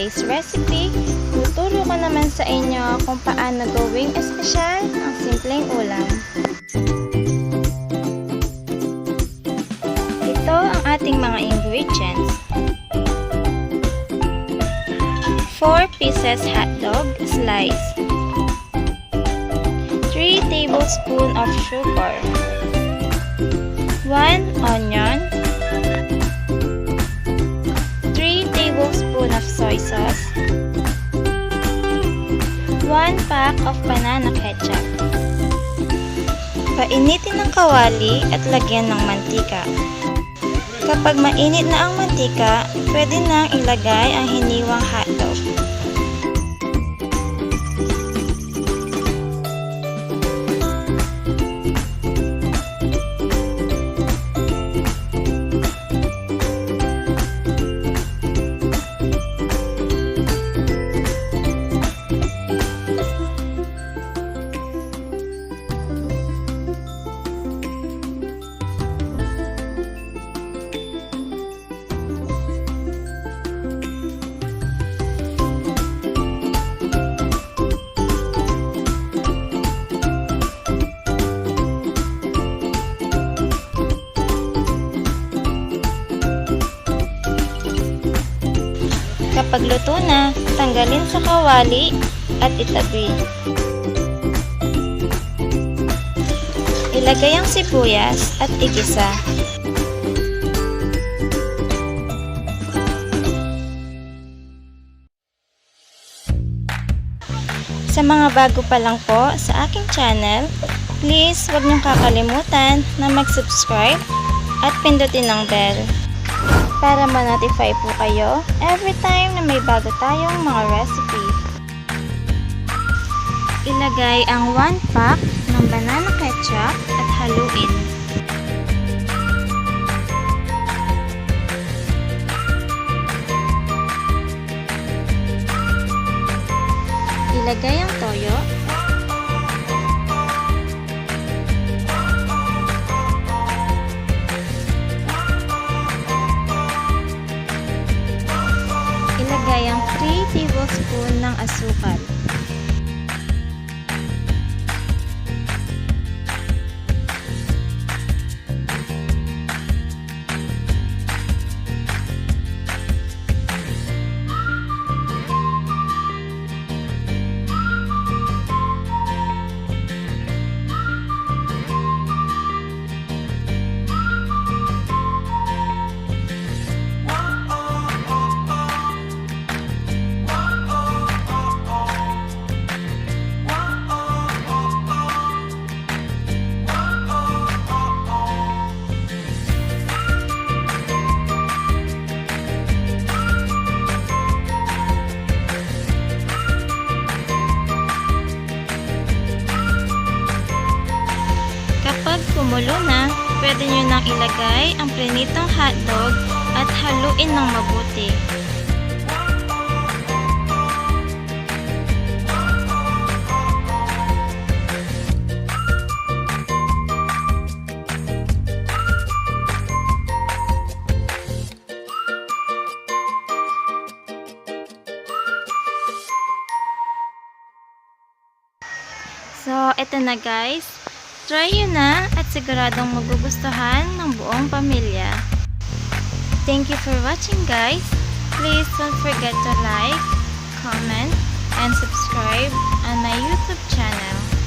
today's recipe, tuturo ko naman sa inyo kung paano gawing espesyal ang simpleng ulam. Ito ang ating mga ingredients. 4 pieces hotdog slice, 3 tablespoons of sugar, 1 onion, 3 tablespoons of soy sauce, 1 pack of banana ketchup. Painitin ng kawali at lagyan ng mantika. Kapag mainit na ang mantika, pwede nang ilagay ang hiniwang hotdog. Kapag luto na, tanggalin sa kawali at itabi. Ilagay ang sibuyas at igisa. Sa mga bago pa lang po sa aking channel, please huwag niyong kakalimutan na mag-subscribe at pindutin ang bell para ma-notify po kayo every time na may bago tayong mga recipe. Ilagay ang 1 pack ng banana ketchup at haluin. Ilagay ang toyo. Ilagay ang 3 tablespoons ng asukal. Kapag kumulo na, pwede nyo nang ilagay ang prinitong hotdog at haluin ng mabuti. So, eto na guys. Try nyo na at siguradong magugustuhan ng buong pamilya. Thank you for watching guys. Please don't forget to like, comment, and subscribe on my YouTube channel.